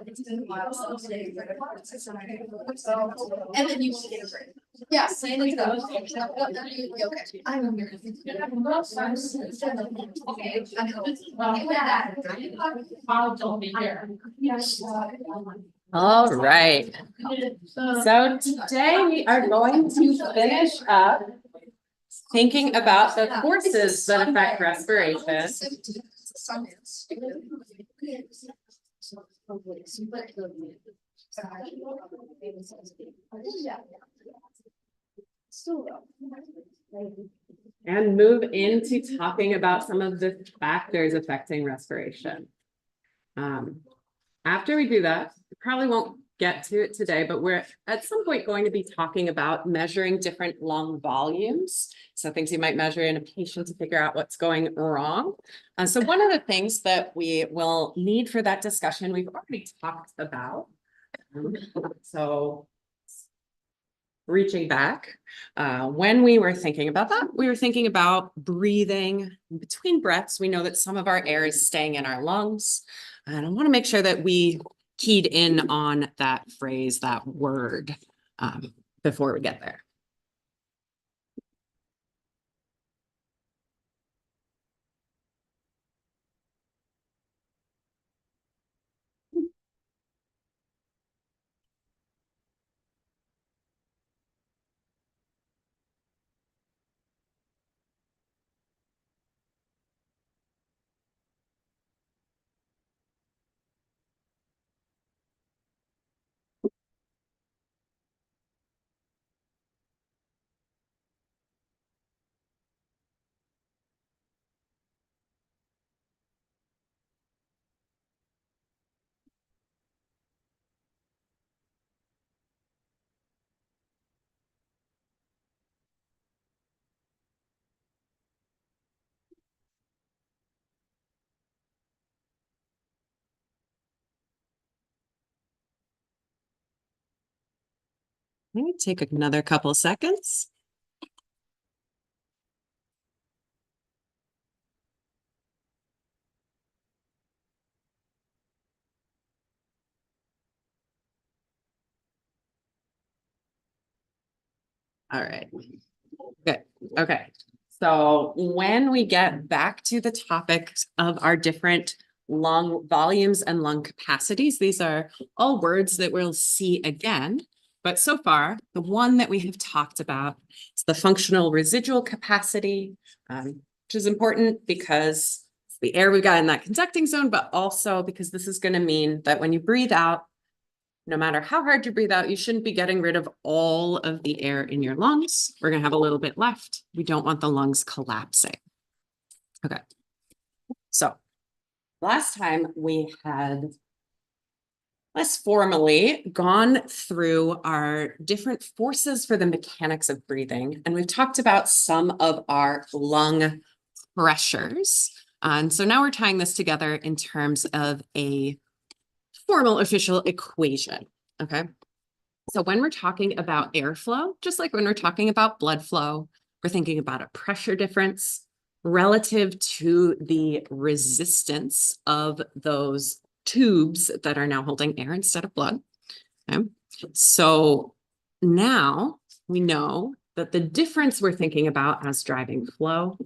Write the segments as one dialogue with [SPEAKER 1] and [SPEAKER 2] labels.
[SPEAKER 1] It's been a while since they and then you will get a break. Yes, and it's okay. I'm here. Okay, I know. Don't be here.
[SPEAKER 2] All right. So today we are going to finish up thinking about the forces that affect respiration. And move into talking about some of the factors affecting respiration. After we do that, we probably won't get to it today, but we're at some point going to be talking about measuring different lung volumes. So things you might measure in a patient to figure out what's going wrong. So one of the things that we will need for that discussion, we've already talked about. So reaching back, when we were thinking about that, we were thinking about breathing between breaths. We know that some of our air is staying in our lungs. And I want to make sure that we keyed in on that phrase, that word, before we get there. Let me take another couple seconds. All right, good. Okay, so when we get back to the topics of our different lung volumes and lung capacities, these are all words that we'll see again. But so far, the one that we have talked about is the functional residual capacity, which is important because it's the air we got in that conducting zone, but also because this is going to mean that when you breathe out, no matter how hard you breathe out, you shouldn't be getting rid of all of the air in your lungs. We're going to have a little bit left. We don't want the lungs collapsing. Okay. So last time we had less formally gone through our different forces for the mechanics of breathing. And we've talked about some of our lung pressures. And so now we're tying this together in terms of a formal official equation, okay? So when we're talking about airflow, just like when we're talking about blood flow, we're thinking about a pressure difference relative to the resistance of those tubes that are now holding air instead of blood, okay? So now we know that the difference we're thinking about as driving flow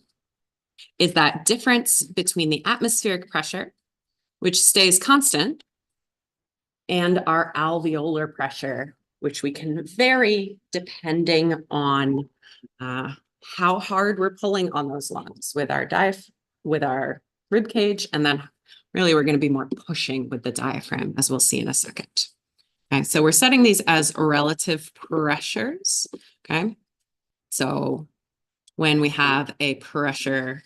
[SPEAKER 2] is that difference between the atmospheric pressure, which stays constant, and our alveolar pressure, which we can vary depending on how hard we're pulling on those lungs with our rib cage, and then really we're going to be more pushing with the diaphragm, as we'll see in a second. Okay, so we're setting these as relative pressures. Okay, so when we have a pressure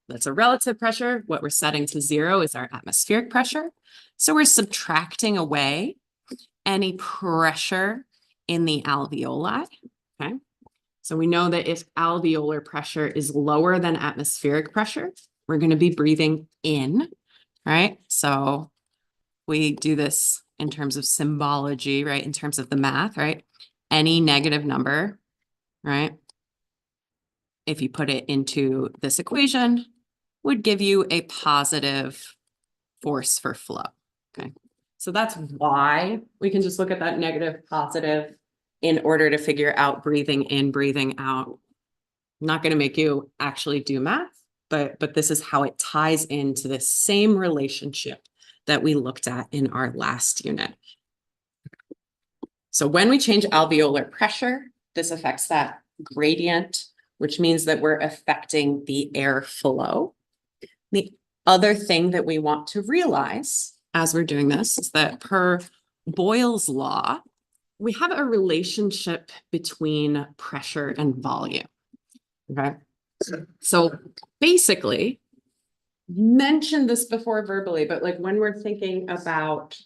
[SPEAKER 2] that's a relative pressure, what we're setting to 0 is our atmospheric pressure. So we're subtracting away any pressure in the alveoli, okay? So we know that if alveolar pressure is lower than atmospheric pressure, we're going to be breathing in, right? So we do this in terms of symbology, right? In terms of the math, right? Any negative number, right? If you put it into this equation, would give you a positive force for flow, okay? So that's why we can just look at that negative, positive in order to figure out breathing in, breathing out. I'm not going to make you actually do math, but this is how it ties into the same relationship that we looked at in our last unit. So when we change alveolar pressure, this affects that gradient, which means that we're affecting the air flow. The other thing that we want to realize as we're doing this is that per Boyle's law, we have a relationship between pressure and volume, okay? So basically, mentioned this before verbally, but like when we're thinking about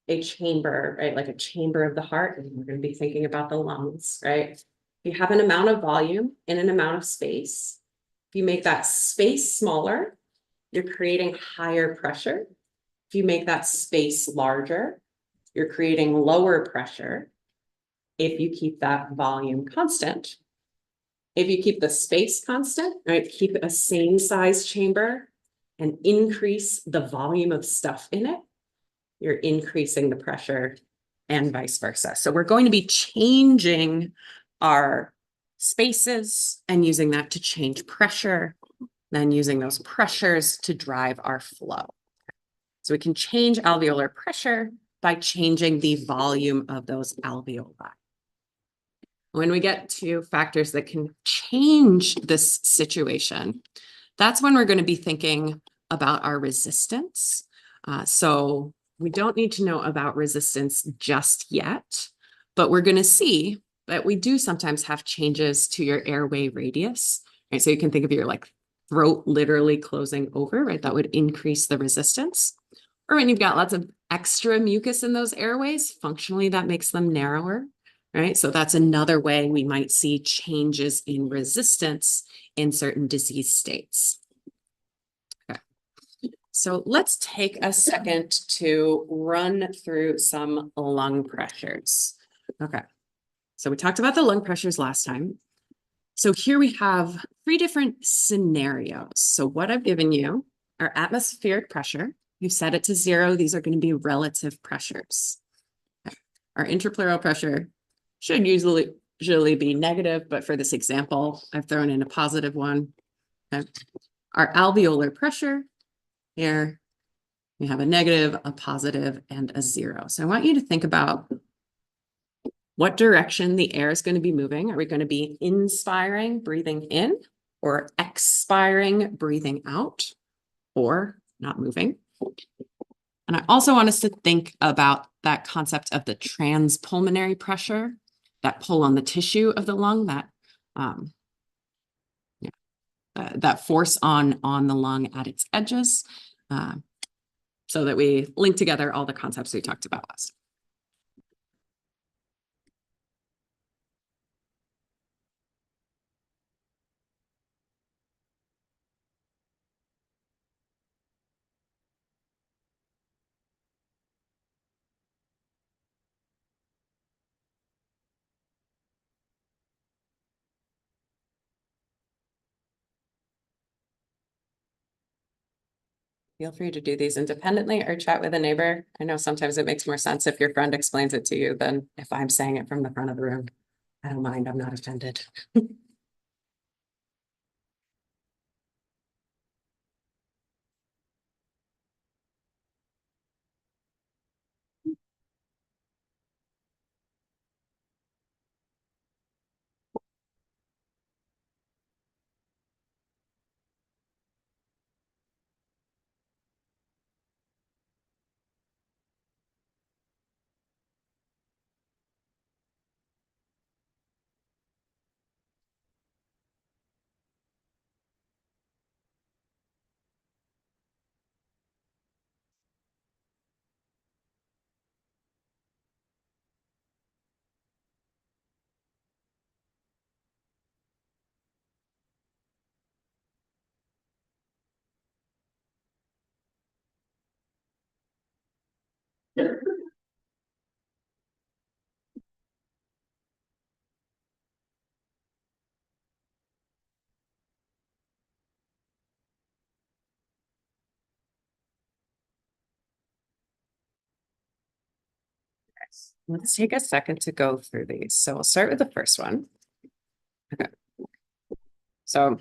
[SPEAKER 2] a chamber, right? Like a chamber of the heart, and we're going to be thinking about the lungs, right? You have an amount of volume in an amount of space. If you make that space smaller, you're creating higher pressure. If you make that space larger, you're creating lower pressure. If you keep that volume constant, if you keep the space constant, right? Keep a same size chamber and increase the volume of stuff in it, you're increasing the pressure and vice versa. So we're going to be changing our spaces and using that to change pressure, then using those pressures to drive our flow. So we can change alveolar pressure by changing the volume of those alveoli. When we get to factors that can change this situation, that's when we're going to be thinking about our resistance. So we don't need to know about resistance just yet, but we're going to see that we do sometimes have changes to your airway radius, right? So you can think of your like throat literally closing over, right? That would increase the resistance. Or when you've got lots of extra mucus in those airways, functionally that makes them narrower, right? So that's another way we might see changes in resistance in certain disease states. Okay. So let's take a second to run through some lung pressures. Okay. So we talked about the lung pressures last time. So here we have 3 different scenarios. So what I've given you are atmospheric pressure. We've set it to 0. These are going to be relative pressures. Okay. Our intrapleural pressure should usually be negative, but for this example, I've thrown in a positive one. Okay. Our alveolar pressure here, we have a negative, a positive, and a 0. So I want you to think about what direction the air is going to be moving. Are we going to be inspiring, breathing in, or expiring, breathing out, or not moving? And I also want us to think about that concept of the transpulmonary pressure, that pull on the tissue of the lung, that force on the lung at its edges, so that we link together all the concepts we talked about last. Feel free to do these independently or chat with a neighbor. I know sometimes it makes more sense if your friend explains it to you than if I'm saying it from the front of the room. I don't mind, I'm not offended. Let's take a second to go through these. So we'll start with the first one. Okay. So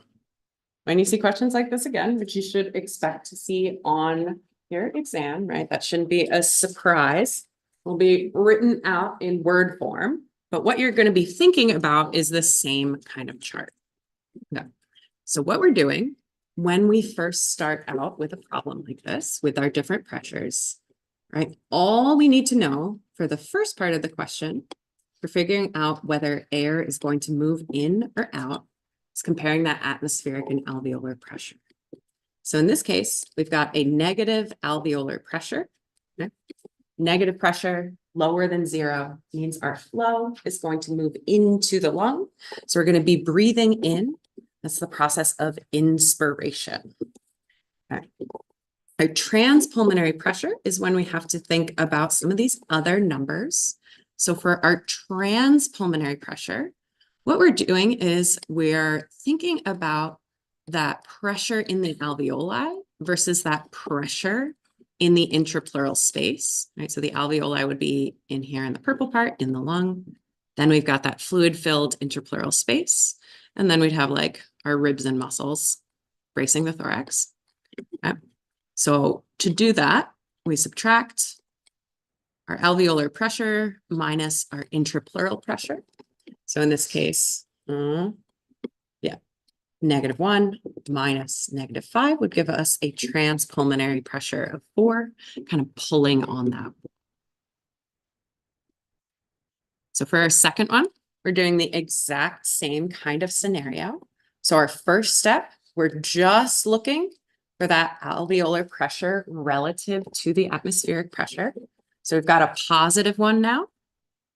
[SPEAKER 2] when you see questions like this again, which you should expect to see on your exam, right? That shouldn't be a surprise. Will be written out in word form, but what you're going to be thinking about is the same kind of chart. Okay. So what we're doing when we first start out with a problem like this, with our different pressures, right? All we need to know for the first part of the question, for figuring out whether air is going to move in or out, is comparing that atmospheric and alveolar pressure. So in this case, we've got a negative alveolar pressure. Okay? Negative pressure lower than 0 means our flow is going to move into the lung. So we're going to be breathing in. That's the process of inspiration. Okay. Our transpulmonary pressure is when we have to think about some of these other numbers. So for our transpulmonary pressure, what we're doing is we're thinking about that pressure in the alveoli versus that pressure in the intrapleural space, right? So the alveoli would be in here in the purple part in the lung. Then we've got that fluid-filled intrapleural space. And then we'd have like our ribs and muscles bracing the thorax. Okay. So to do that, we subtract our alveolar pressure minus our intrapleural pressure. So in this case, -1 minus -5 would give us a transpulmonary pressure of 4, kind of pulling on that. So for our second one, we're doing the exact same kind of scenario. So our first step, we're just looking for that alveolar pressure relative to the atmospheric pressure. So we've got a positive one now,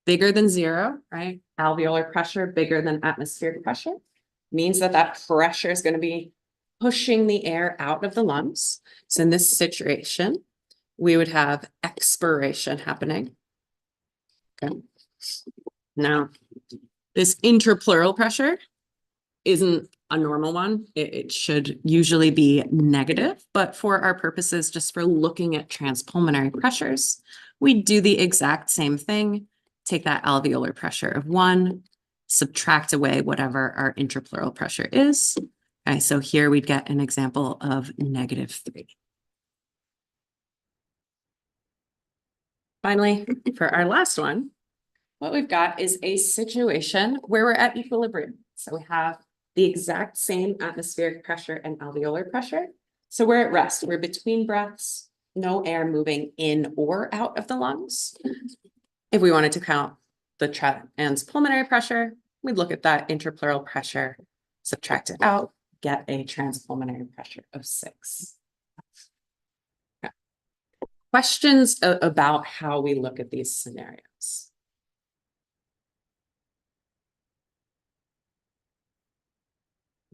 [SPEAKER 2] bigger than 0, right? Alveolar pressure bigger than atmospheric pressure means that that pressure is going to be pushing the air out of the lungs. So in this situation, we would have expiration happening. Okay. Now, this intrapleural pressure isn't a normal one. It should usually be negative, but for our purposes, just for looking at transpulmonary pressures, we do the exact same thing. Take that alveolar pressure of 1, subtract away whatever our intrapleural pressure is. Okay, so here we'd get an example of -3. Finally, for our last one, what we've got is a situation where we're at equilibrium. So we have the exact same atmospheric pressure and alveolar pressure. So we're at rest. We're between breaths, no air moving in or out of the lungs. If we wanted to count the transpulmonary pressure, we'd look at that intrapleural pressure, subtract it out, get a transpulmonary pressure of 6. Okay. Questions about how we look at these scenarios?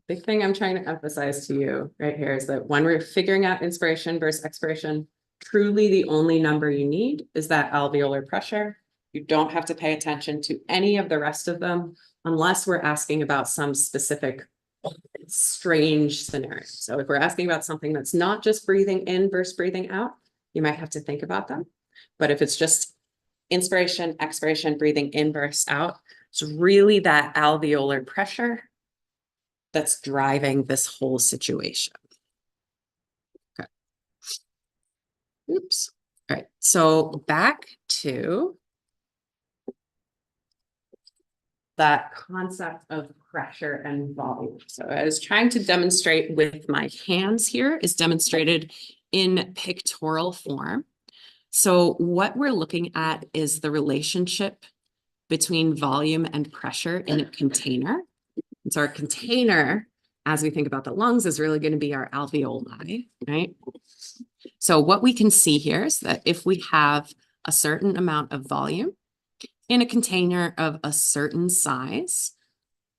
[SPEAKER 2] Big thing I'm trying to emphasize to you right here is that when we're figuring out inspiration versus expiration, truly the only number you need is that alveolar pressure. You don't have to pay attention to any of the rest of them unless we're asking about some specific strange scenario. So if we're asking about something that's not just breathing in versus breathing out, you might have to think about them. But if it's just inspiration, expiration, breathing in versus out, it's really that alveolar pressure that's driving this whole situation. Okay. Oops. All right. So back to that concept of pressure and volume. So I was trying to demonstrate with my hands here is demonstrated in pictorial form. So what we're looking at is the relationship between volume and pressure in a container. And so our container, as we think about the lungs, is really going to be our alveoli, right? So what we can see here is that if we have a certain amount of volume in a container of a certain size,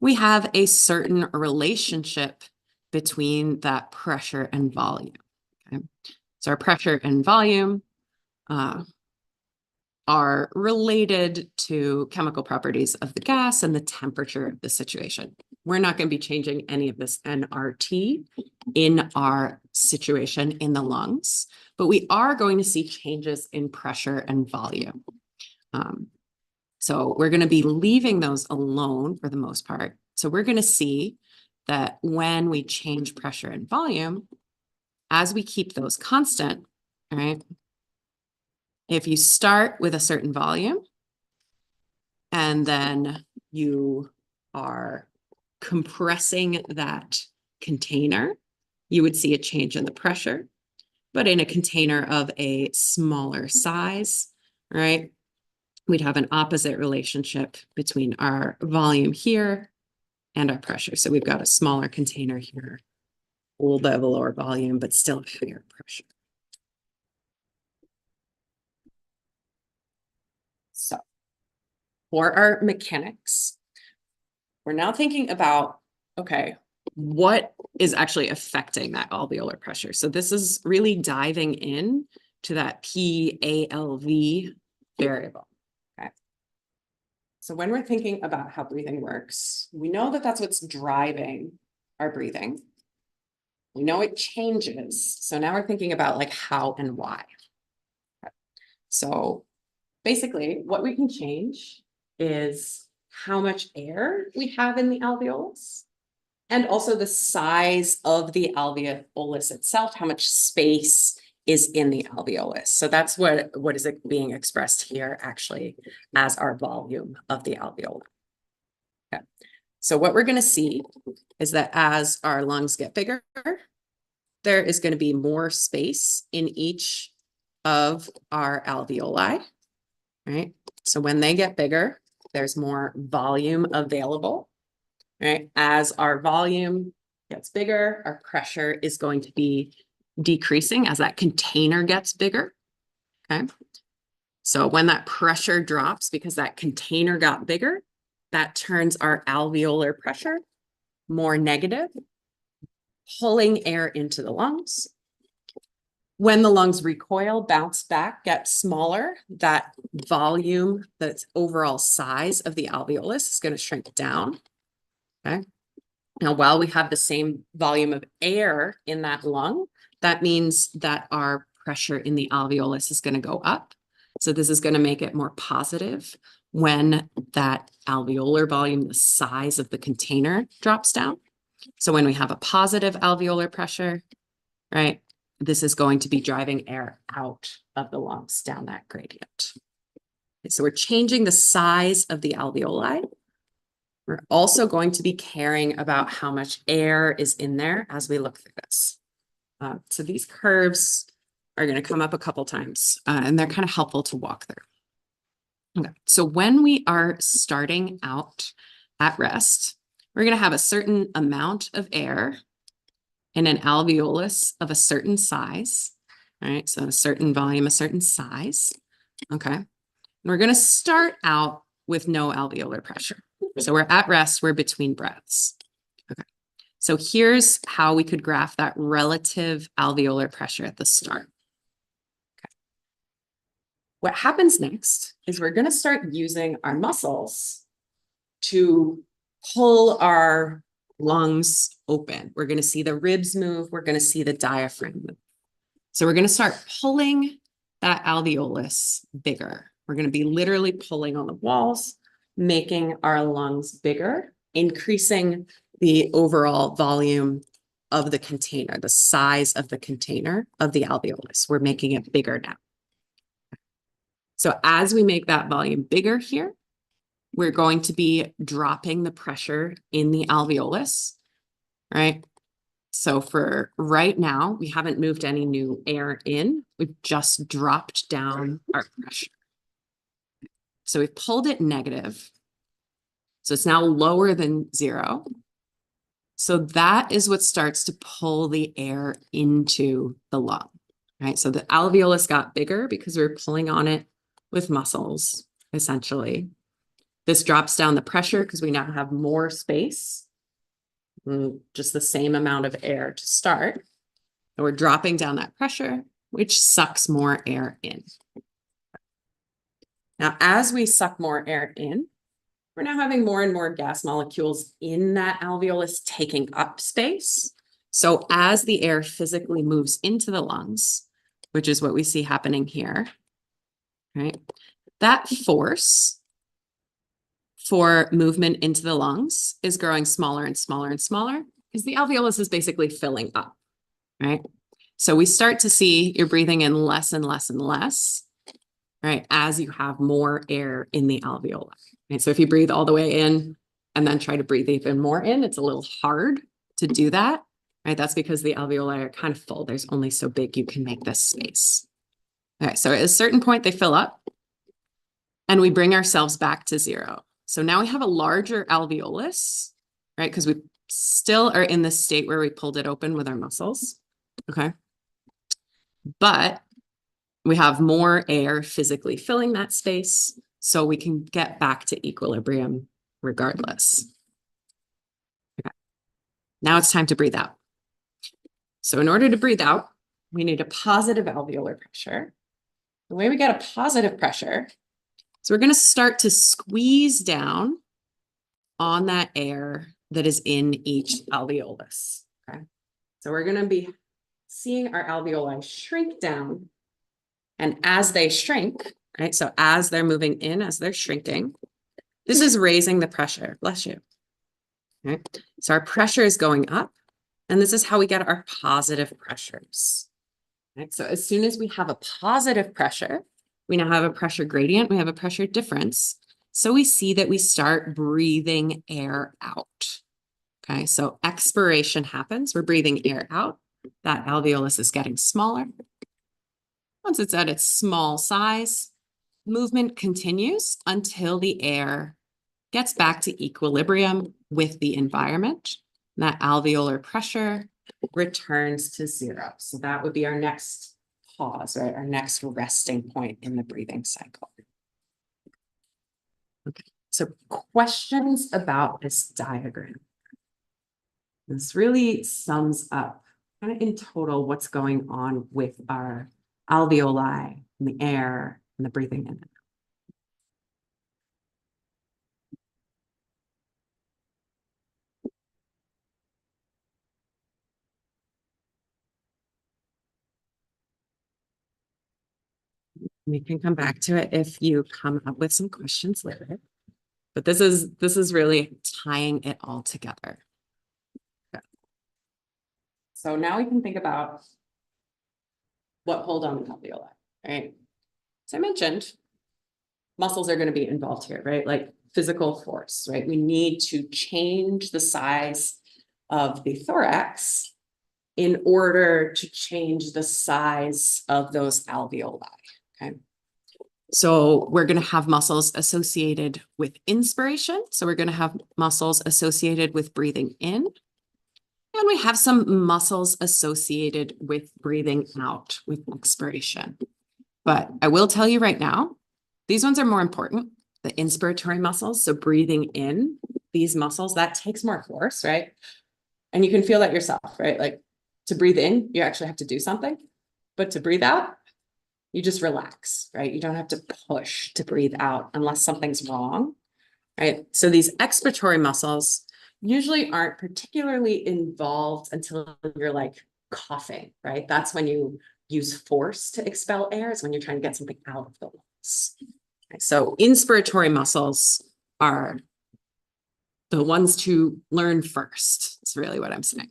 [SPEAKER 2] we have a certain relationship between that pressure and volume. Okay? So our pressure and volume are related to chemical properties of the gas and the temperature of the situation. We're not going to be changing any of this nRT in our situation in the lungs, but we are going to see changes in pressure and volume. So we're going to be leaving those alone for the most part. So we're going to see that when we change pressure and volume, as we keep those constant, right? If you start with a certain volume and then you are compressing that container, you would see a change in the pressure, but in a container of a smaller size, right? We'd have an opposite relationship between our volume here and our pressure. So we've got a smaller container here, a little bit of a lower volume, but still a higher pressure. So for our mechanics, we're now thinking about, okay, what is actually affecting that alveolar pressure? So this is really diving in to that PALV variable. Okay. So when we're thinking about how breathing works, we know that that's what's driving our breathing. We know it changes. So now we're thinking about like how and why. Okay. So basically what we can change is how much air we have in the alveolus, and also the size of the alveolus itself, how much space is in the alveolus. So that's what is being expressed here actually as our volume of the alveoli. Okay. So what we're going to see is that as our lungs get bigger, there is going to be more space in each of our alveoli, right? So when they get bigger, there's more volume available, right? As our volume gets bigger, our pressure is going to be decreasing as that container gets bigger, okay? So when that pressure drops because that container got bigger, that turns our alveolar pressure more negative, pulling air into the lungs. When the lungs recoil, bounce back, get smaller, that volume, that overall size of the alveolus is going to shrink down. Okay. Now, while we have the same volume of air in that lung, that means that our pressure in the alveolus is going to go up. So this is going to make it more positive when that alveolar volume, the size of the container, drops down. So when we have a positive alveolar pressure, right, this is going to be driving air out of the lungs down that gradient. Okay, so we're changing the size of the alveoli. We're also going to be caring about how much air is in there as we look through this. So these curves are going to come up a couple times, and they're kind of helpful to walk through. Okay, so when we are starting out at rest, we're going to have a certain amount of air in an alveolus of a certain size, right? So a certain volume, a certain size, okay? And we're going to start out with no alveolar pressure. So we're at rest, we're between breaths, okay? So here's how we could graph that relative alveolar pressure at the start. Okay. What happens next is we're going to start using our muscles to pull our lungs open. We're going to see the ribs move. We're going to see the diaphragm move. So we're going to start pulling that alveolus bigger. We're going to be literally pulling on the walls, making our lungs bigger, increasing the overall volume of the container, the size of the container of the alveolus. We're making it bigger now. So as we make that volume bigger here, we're going to be dropping the pressure in the alveolus, right? So for right now, we haven't moved any new air in. We've just dropped down our pressure. So we've pulled it negative. So it's now lower than 0. So that is what starts to pull the air into the lung, right? So the alveolus got bigger because we're pulling on it with muscles, essentially. This drops down the pressure because we now have more space, just the same amount of air to start. And we're dropping down that pressure, which sucks more air in. Now, as we suck more air in, we're now having more and more gas molecules in that alveolus taking up space. So as the air physically moves into the lungs, which is what we see happening here, right? That force for movement into the lungs is growing smaller and smaller and smaller because the alveolus is basically filling up, right? So we start to see you're breathing in less and less and less, right? As you have more air in the alveoli. Right? So if you breathe all the way in and then try to breathe even more in, it's a little hard to do that, right? That's because the alveoli are kind of full. There's only so big you can make this space. Okay, so at a certain point, they fill up and we bring ourselves back to zero. So now we have a larger alveolus, right? Because we still are in the state where we pulled it open with our muscles, okay? But we have more air physically filling that space, so we can get back to equilibrium regardless. Okay. Now it's time to breathe out. So in order to breathe out, we need a positive alveolar pressure. The way we get a positive pressure, so we're going to start to squeeze down on that air that is in each alveolus. Okay. So we're going to be seeing our alveoli shrink down. And as they shrink, right? So as they're moving in, as they're shrinking, this is raising the pressure. Bless you. Right? So our pressure is going up. And this is how we get our positive pressures. Right? So as soon as we have a positive pressure, we now have a pressure gradient, we have a pressure difference. So we see that we start breathing air out. Okay, so expiration happens. We're breathing air out. That alveolus is getting smaller. Once it's at its small size, movement continues until the air gets back to equilibrium with the environment. That alveolar pressure returns to zero. So that would be our next pause, right? Our next resting point in the breathing cycle. Okay, so questions about this diagram. This really sums up kind of in total what's going on with our alveoli and the air and the breathing in it. We can come back to it if you come up with some questions later. But this is really tying it all together. Okay. So now we can think about what hold on the alveoli, right? So I mentioned muscles are going to be involved here, right? Like physical force, right? We need to change the size of the thorax in order to change the size of those alveoli, okay? So we're going to have muscles associated with inspiration. So we're going to have muscles associated with breathing in. And we have some muscles associated with breathing out with expiration. But I will tell you right now, these ones are more important, the inspiratory muscles. So breathing in these muscles, that takes more force, right? And you can feel that yourself, right? Like to breathe in, you actually have to do something. But to breathe out, you just relax, right? You don't have to push to breathe out unless something's wrong, right? So these expiratory muscles usually aren't particularly involved until you're like coughing, right? That's when you use force to expel air, is when you're trying to get something out of the lungs. Okay, so inspiratory muscles are the ones to learn first. It's really what I'm saying.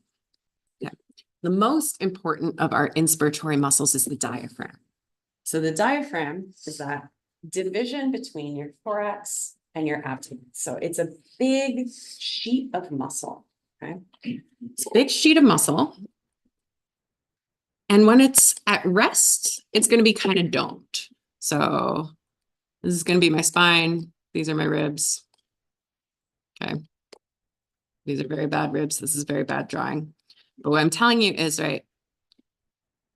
[SPEAKER 2] Yeah. The most important of our inspiratory muscles is the diaphragm. So the diaphragm is that division between your thorax and your abdomen. So it's a big sheet of muscle, okay? It's a big sheet of muscle. And when it's at rest, it's going to be kind of domed. So this is going to be my spine. These are my ribs. Okay. These are very bad ribs. This is very bad drawing. But what I'm telling you is, right,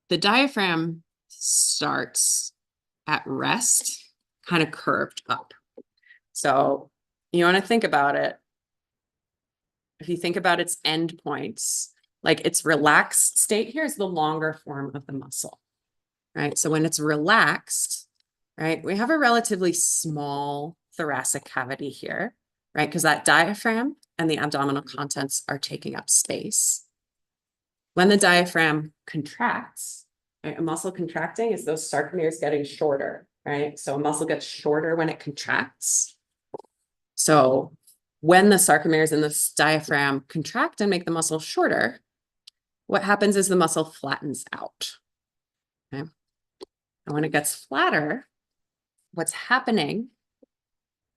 [SPEAKER 2] the diaphragm starts at rest, kind of curved up. So you want to think about it. If you think about its endpoints, like its relaxed state here is the longer form of the muscle, right? So when it's relaxed, right? We have a relatively small thoracic cavity here, right? Because that diaphragm and the abdominal contents are taking up space. When the diaphragm contracts, right, a muscle contracting is those sarcomeres getting shorter, right? So a muscle gets shorter when it contracts. So when the sarcomeres in this diaphragm contract and make the muscle shorter, what happens is the muscle flattens out. Okay. And when it gets flatter, what's happening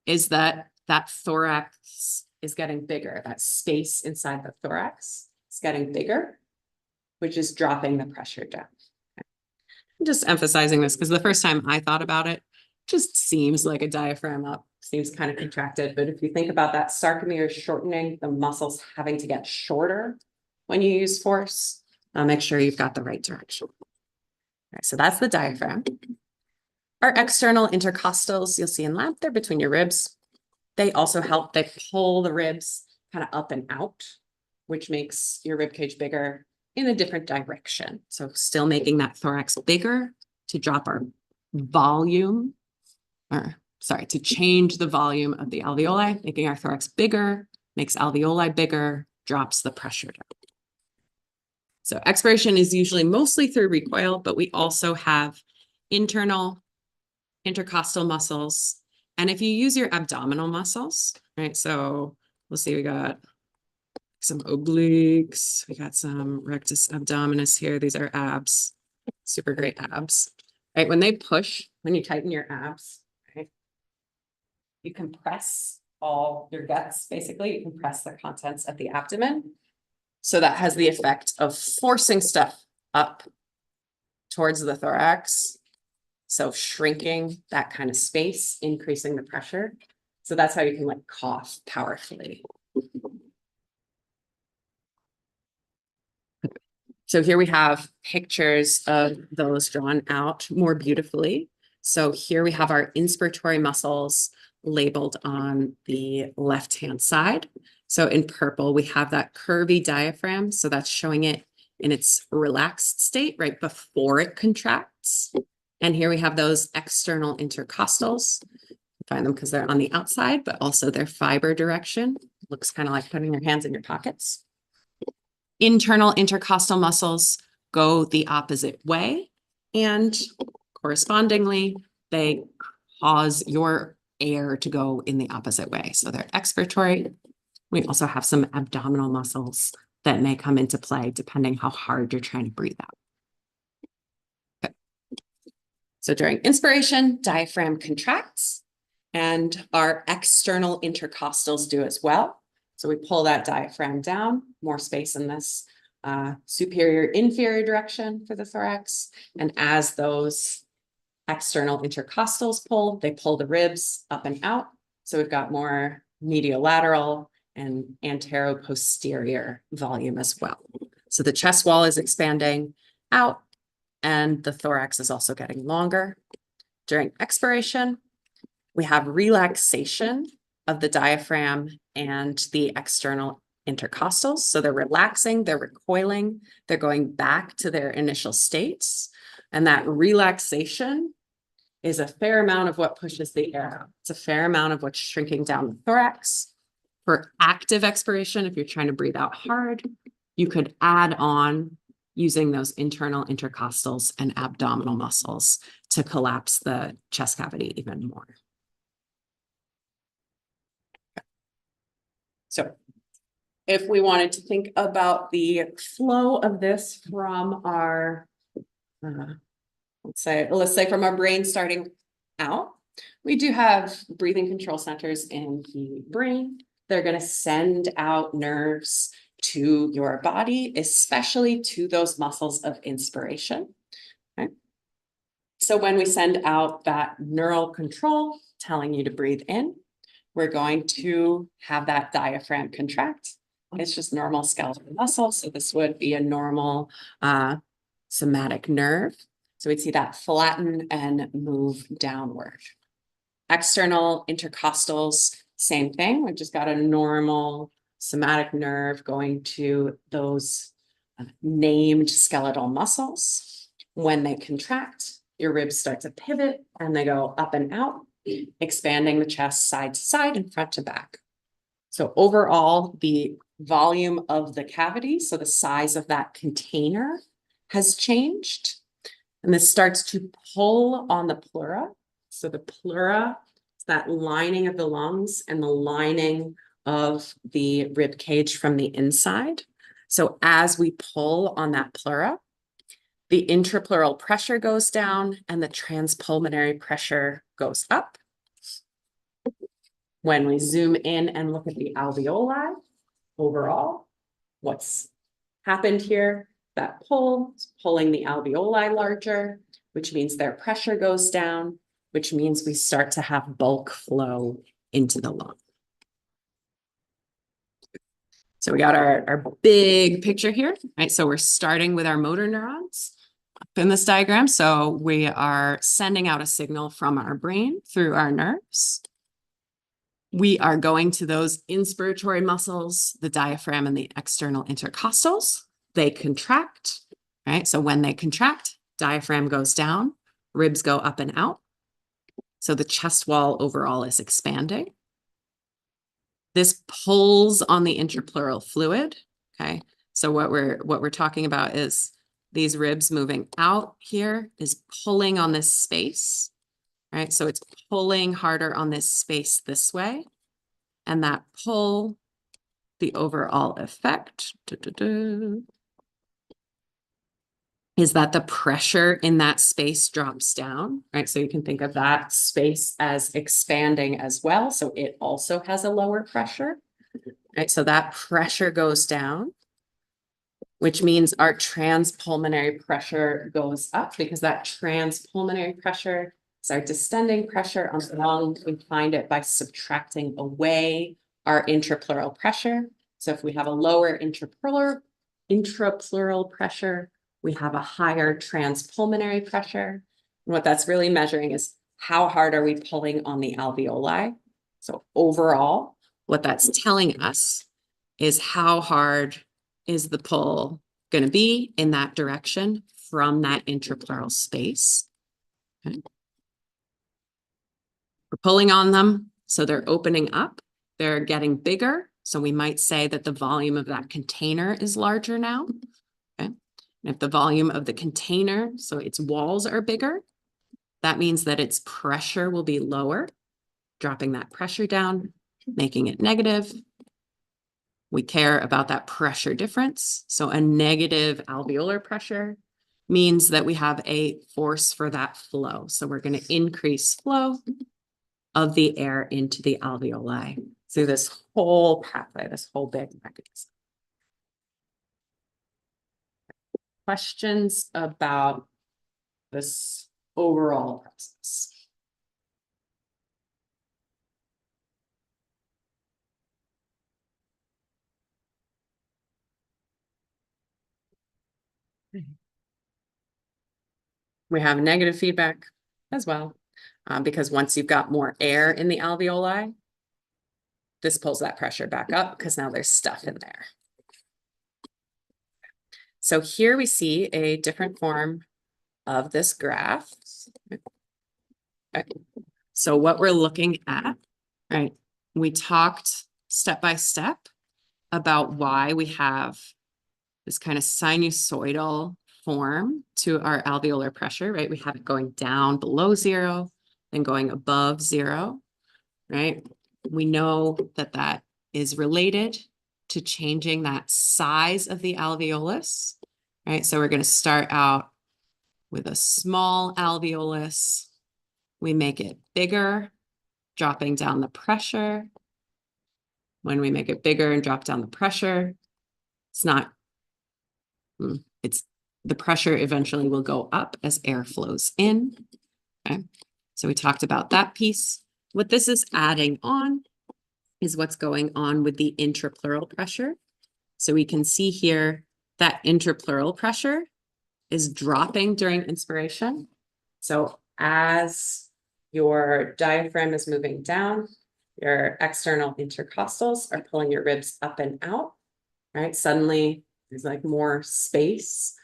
[SPEAKER 2] is that thorax is getting bigger. That space inside the thorax is getting bigger, which is dropping the pressure down. Okay. I'm just emphasizing this because the first time I thought about it, just seems like a diaphragm up, seems kind of contracted. But if you think about that sarcomere shortening, the muscles having to get shorter when you use force, make sure you've got the right direction. All right, so that's the diaphragm. Our external intercostals, you'll see in lab, they're between your ribs. They also help, they pull the ribs kind of up and out, which makes your rib cage bigger in a different direction. So still making that thorax bigger to drop our volume, or sorry, to change the volume of the alveoli, making our thorax bigger, makes alveoli bigger, drops the pressure down. So expiration is usually mostly through recoil, but we also have internal intercostal muscles. And if you use your abdominal muscles, right? So we'll see, we got some obliques, we got some rectus abdominis here. These are abs, super great abs, right? When they push, when you tighten your abs, right? You compress all your guts, basically, you compress the contents of the abdomen. So that has the effect of forcing stuff up towards the thorax. So shrinking that kind of space, increasing the pressure. So that's how you can like cough powerfully. So here we have pictures of those drawn out more beautifully. So here we have our inspiratory muscles labeled on the left-hand side. So in purple, we have that curvy diaphragm. So that's showing it in its relaxed state right before it contracts. And here we have those external intercostals. Find them because they're on the outside, but also their fiber direction. Looks kind of like putting your hands in your pockets. Internal intercostal muscles go the opposite way, and correspondingly, they cause your air to go in the opposite way. So they're expiratory. We also have some abdominal muscles that may come into play depending how hard you're trying to breathe out. Okay. So during inspiration, diaphragm contracts, and our external intercostals do as well. So we pull that diaphragm down, more space in this superior inferior direction for the thorax. And as those external intercostals pull, they pull the ribs up and out. So we've got more mediolateral and antero-posterior volume as well. So the chest wall is expanding out and the thorax is also getting longer. During expiration, we have relaxation of the diaphragm and the external intercostals. So they're relaxing, they're recoiling, they're going back to their initial states. And that relaxation is a fair amount of what pushes the air out. It's a fair amount of what's shrinking down the thorax. For active expiration, if you're trying to breathe out hard, you could add on using those internal intercostals and abdominal muscles to collapse the chest cavity even more. So if we wanted to think about the flow of this from our, let's say from our brain starting out, we do have breathing control centers in the brain. They're going to send out nerves to your body, especially to those muscles of inspiration. Okay. So when we send out that neural control telling you to breathe in, we're going to have that diaphragm contract. It's just normal skeletal muscle. So this would be a normal somatic nerve. So we'd see that flatten and move downward. External intercostals, same thing. We've just got a normal somatic nerve going to those named skeletal muscles. When they contract, your ribs start to pivot and they go up and out, expanding the chest side to side and front to back. So overall, the volume of the cavity, so the size of that container, has changed. And this starts to pull on the pleura. So the pleura is that lining of the lungs and the lining of the rib cage from the inside. So as we pull on that pleura, the intrapleural pressure goes down and the transpulmonary pressure goes up. When we zoom in and look at the alveoli overall, what's happened here? That pull is pulling the alveoli larger, which means their pressure goes down, which means we start to have bulk flow into the lung. So we got our big picture here, right? So we're starting with our motor neurons up in this diagram. So we are sending out a signal from our brain through our nerves. We are going to those inspiratory muscles, the diaphragm and the external intercostals. They contract, right? So when they contract, diaphragm goes down, ribs go up and out. So the chest wall overall is expanding. This pulls on the intrapleural fluid, okay? So what we're talking about is these ribs moving out here is pulling on this space, right? So it's pulling harder on this space this way. And that pull, the overall effect, is that the pressure in that space drops down, right? So you can think of that space as expanding as well. So it also has a lower pressure, right? So that pressure goes down, which means our transpulmonary pressure goes up because that transpulmonary pressure is our distending pressure on the lung. We find it by subtracting away our intrapleural pressure. So if we have a lower intrapleural pressure, we have a higher transpulmonary pressure. And what that's really measuring is how hard are we pulling on the alveoli? So overall, what that's telling us is how hard is the pull going to be in that direction from that intrapleural space. Okay. We're pulling on them, so they're opening up, they're getting bigger. So we might say that the volume of that container is larger now. Okay. And if the volume of the container, so its walls are bigger, that means that its pressure will be lower, dropping that pressure down, making it negative. We care about that pressure difference. So a negative alveolar pressure means that we have a force for that flow. So we're going to increase flow of the air into the alveoli through this whole pathway, this whole big mechanism. Questions about this overall process? We have negative feedback as well, because once you've got more air in the alveoli, this pulls that pressure back up because now there's stuff in there. So here we see a different form of this graph. Okay. So what we're looking at, right? We talked step by step about why we have this kind of sinusoidal form to our alveolar pressure, right? We have it going down below zero, then going above zero, right? We know that that is related to changing that size of the alveolus, right? So we're going to start out with a small alveolus. We make it bigger, dropping down the pressure. When we make it bigger and drop down the pressure, it's the pressure eventually will go up as air flows in. Okay, so we talked about that piece. What this is adding on is what's going on with the intrapleural pressure. So we can see here that intrapleural pressure is dropping during inspiration. So as your diaphragm is moving down, your external intercostals are pulling your ribs up and out, right? Suddenly there's like more space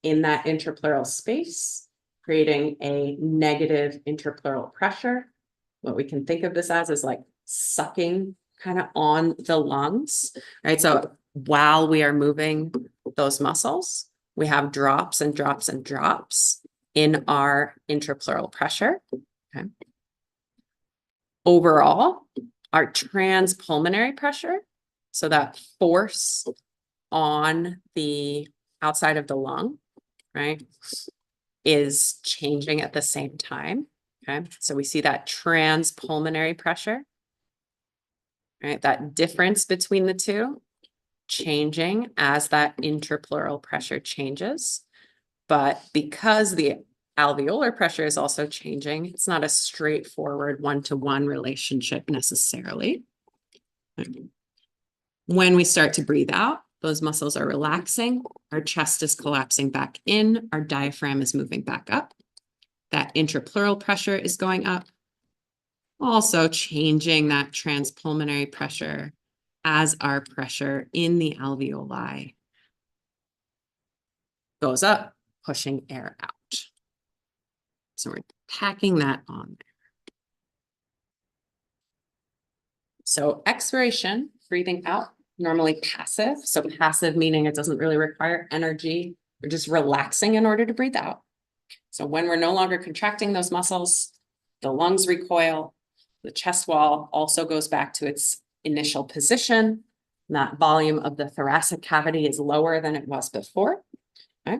[SPEAKER 2] in that intrapleural space. creating a negative interpleural pressure. What we can think of this as is like sucking kind of on the lungs, right? So while we are moving those muscles, we have drops and drops and drops in our intrapleural pressure. Okay. Overall, our transpulmonary pressure, so that force on the outside of the lung, right, is changing at the same time. Okay, so we see that transpulmonary pressure, right, that difference between the two changing as that intrapleural pressure changes. But because the alveolar pressure is also changing, it's not a straightforward one-to-one relationship necessarily. When we start to breathe out, those muscles are relaxing, our chest is collapsing back in, our diaphragm is moving back up. That intrapleural pressure is going up, also changing that transpulmonary pressure as our pressure in the alveoli goes up, pushing air out. So we're packing that on there. So expiration, breathing out, normally passive. So passive meaning it doesn't really require energy. We're just relaxing in order to breathe out. So when we're no longer contracting those muscles, the lungs recoil, the chest wall also goes back to its initial position. That volume of the thoracic cavity is lower than it was before. Okay.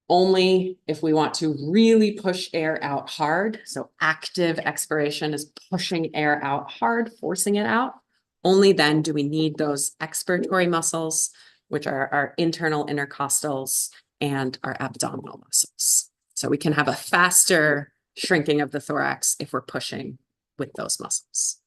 [SPEAKER 2] Only if we want to really push air out hard. So active expiration is pushing air out hard, forcing it out. Only then do we need those expiratory muscles, which are our internal intercostals and our abdominal muscles. So we can have a faster shrinking of the thorax if we're pushing with those muscles.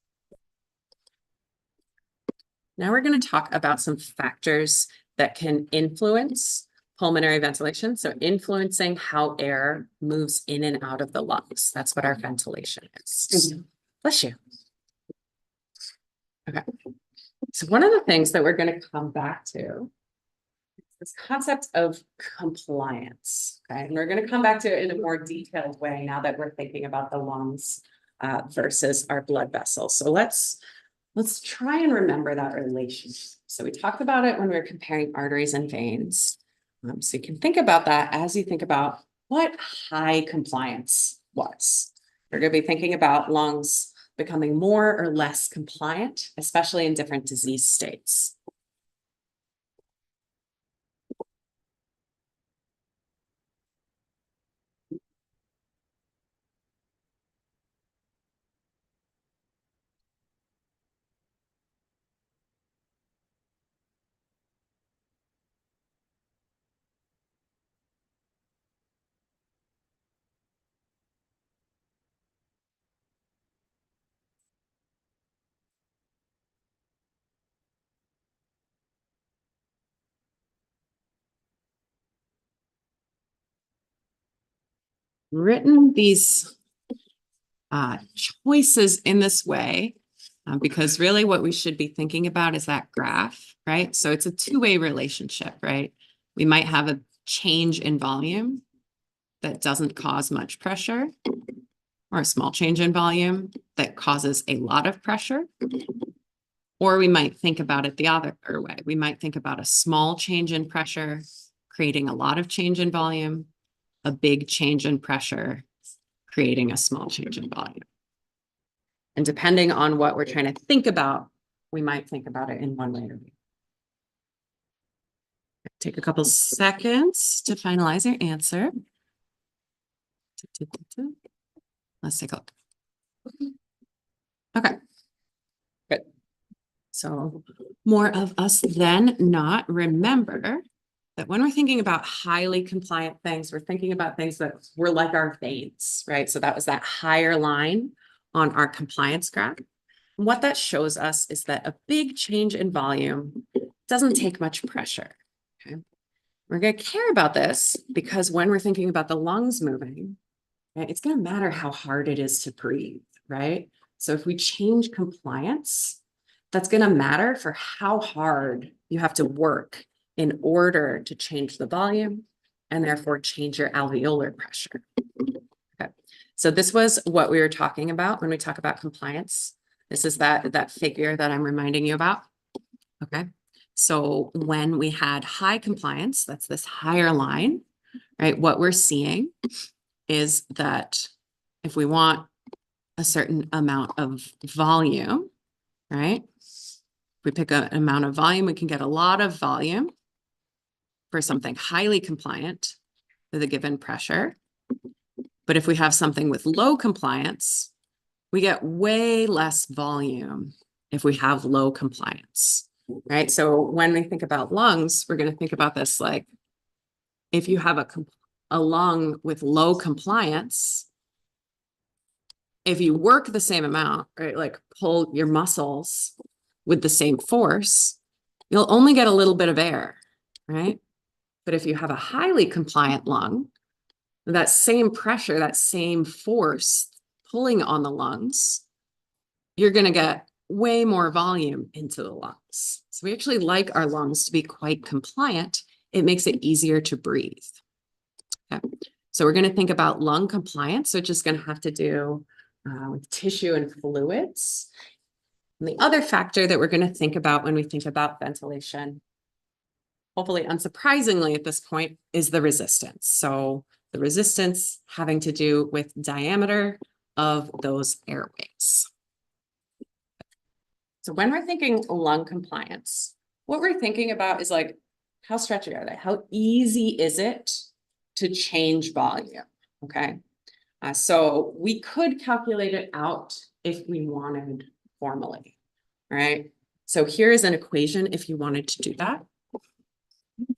[SPEAKER 2] Now we're going to talk about some factors that can influence pulmonary ventilation. So influencing how air moves in and out of the lungs. That's what our ventilation is. Bless you. Okay. So one of the things that we're going to come back to is this concept of compliance. Okay. And we're going to come back to it in a more detailed way now that we're thinking about the lungs versus our blood vessels. So let's try and remember that relationship. So we talked about it when we were comparing arteries and veins. So you can think about that as you think about what high compliance was. We're going to be thinking about lungs becoming more or less compliant, especially in different disease states. Written these choices in this way because really what we should be thinking about is that graph, right? So it's a two-way relationship, right? We might have a change in volume that doesn't cause much pressure, or a small change in volume that causes a lot of pressure. Or we might think about it the other way. We might think about a small change in pressure creating a lot of change in volume, a big change in pressure creating a small change in volume. And depending on what we're trying to think about, we might think about it in one way or the other. Take a couple seconds to finalize your answer. Let's take a look. Okay, good. So more of us than not. Remember that when we're thinking about highly compliant things, we're thinking about things that were like our veins, right? So that was that higher line on our compliance graph. And what that shows us is that a big change in volume doesn't take much pressure. Okay? We're going to care about this because when we're thinking about the lungs moving, right, it's going to matter how hard it is to breathe, right? So if we change compliance, that's going to matter for how hard you have to work in order to change the volume and therefore change your alveolar pressure. Okay. So this was what we were talking about when we talk about compliance. This is that figure that I'm reminding you about. Okay. So when we had high compliance, that's this higher line, right? What we're seeing is that if we want a certain amount of volume, right? If we pick an amount of volume, we can get a lot of volume for something highly compliant with a given pressure. But if we have something with low compliance, we get way less volume if we have low compliance, right? So when we think about lungs, we're going to think about this like if you have a lung with low compliance, if you work the same amount, right, like pull your muscles with the same force, you'll only get a little bit of air, right? But if you have a highly compliant lung, that same pressure, that same force pulling on the lungs, you're going to get way more volume into the lungs. So we actually like our lungs to be quite compliant. It makes it easier to breathe. Okay. So we're going to think about lung compliance, which is going to have to do with tissue and fluids. And the other factor that we're going to think about when we think about ventilation, hopefully unsurprisingly at this point, is the resistance. So the resistance having to do with diameter of those airways. So when we're thinking lung compliance, what we're thinking about is like, how stretchy are they? How easy is it to change volume? Okay. So we could calculate it out if we wanted formally, right? So here is an equation if you wanted to do that.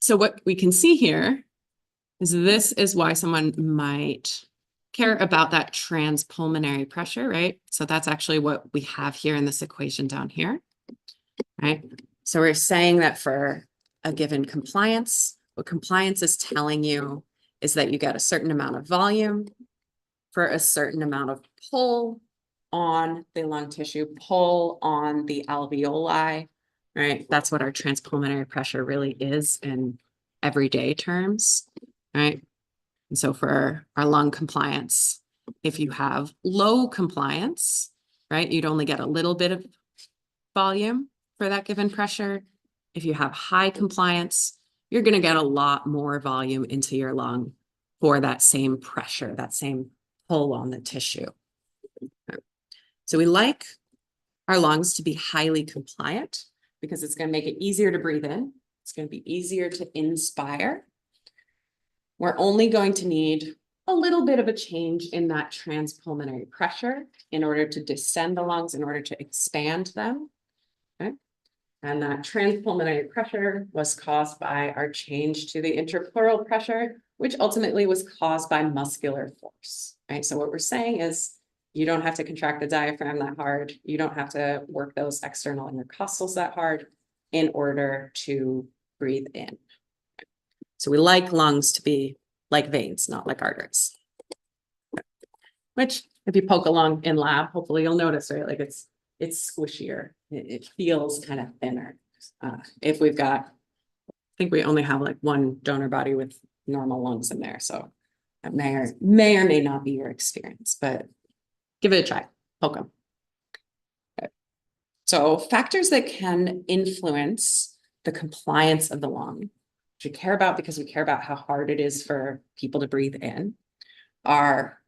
[SPEAKER 2] So what we can see here is this is why someone might care about that transpulmonary pressure, right? So that's actually what we have here in this equation down here, right? So we're saying that for a given compliance, what compliance is telling you is that you get a certain amount of volume for a certain amount of pull on the lung tissue, pull on the alveoli, right? That's what our transpulmonary pressure really is in everyday terms, right? And so for our lung compliance, if you have low compliance, right, you'd only get a little bit of volume for that given pressure. If you have high compliance, you're going to get a lot more volume into your lung for that same pressure, that same pull on the tissue. So we like our lungs to be highly compliant because it's going to make it easier to breathe in. It's going to be easier to inspire. We're only going to need a little bit of a change in that transpulmonary pressure in order to distend the lungs, in order to expand them. Okay. And that transpulmonary pressure was caused by our change to the interpleural pressure, which ultimately was caused by muscular force, right? So what we're saying is you don't have to contract the diaphragm that hard. You don't have to work those external intercostals that hard in order to breathe in. So we like lungs to be like veins, not like arteries. Which, if you poke a lung in lab, hopefully you'll notice, right? Like it's squishier. It feels kind of thinner. If we've got, I think we only have like one donor body with normal lungs in there. So that may or may not be your experience, but give it a try. Poke them. Okay. So factors that can influence the compliance of the lung, which we care about because we care about how hard it is for people to breathe in, are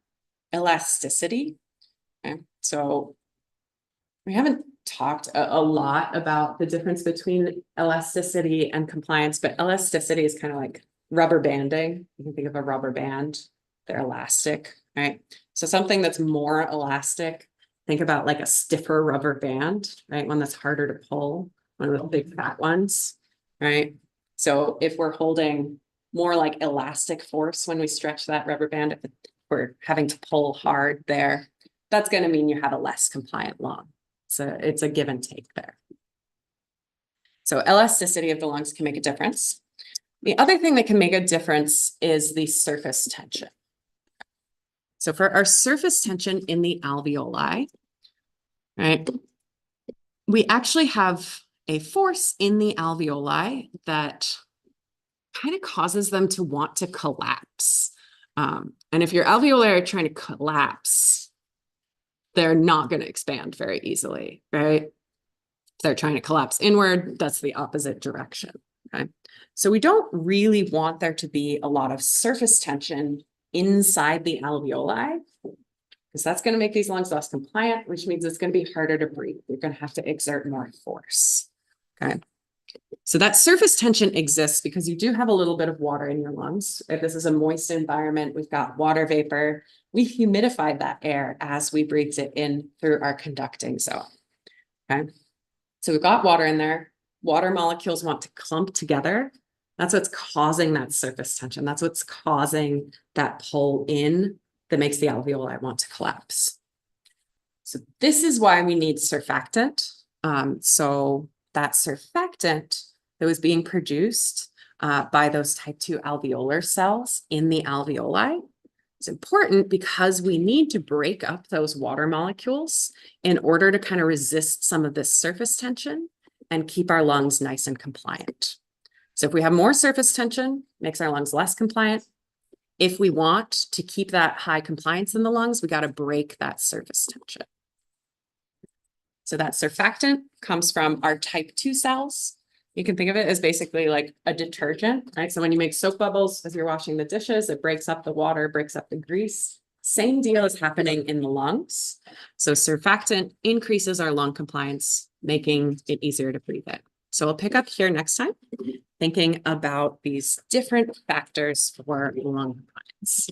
[SPEAKER 2] elasticity. Okay. So we haven't talked a lot about the difference between elasticity and compliance, but elasticity is kind of like rubber banding. You can think of a rubber band, they're elastic, right? So something that's more elastic, think about like a stiffer rubber band, right? One that's harder to pull, one of the big fat ones, right? So if we're holding more like elastic force when we stretch that rubber band, if we're having to pull hard there, that's going to mean you have a less compliant lung. So it's a give and take there. So elasticity of the lungs can make a difference. The other thing that can make a difference is the surface tension. So for our surface tension in the alveoli, right, we actually have a force in the alveoli that kind of causes them to want to collapse. And if your alveoli are trying to collapse, they're not going to expand very easily, right? If they're trying to collapse inward, that's the opposite direction, okay? So we don't really want there to be a lot of surface tension inside the alveoli, because that's going to make these lungs less compliant, which means it's going to be harder to breathe. You're going to have to exert more force, okay? So that surface tension exists because you do have a little bit of water in your lungs. If this is a moist environment, we've got water vapor. We humidified that air as we breathed it in through our conducting zone, okay? So we've got water in there. Water molecules want to clump together. That's what's causing that surface tension. That's what's causing that pull in that makes the alveoli want to collapse. So this is why we need surfactant. So that surfactant that was being produced by those type 2 alveolar cells in the alveoli is important because we need to break up those water molecules in order to kind of resist some of this surface tension and keep our lungs nice and compliant. So if we have more surface tension, makes our lungs less compliant. If we want to keep that high compliance in the lungs, we got to break that surface tension. So that surfactant comes from our type 2 cells. You can think of it as basically like a detergent, right? So when you make soap bubbles as you're washing the dishes, it breaks up the water, breaks up the grease. Same deal is happening in the lungs. So surfactant increases our lung compliance, making it easier to breathe in. So we'll pick up here next time, thinking about these different factors for lung compliance.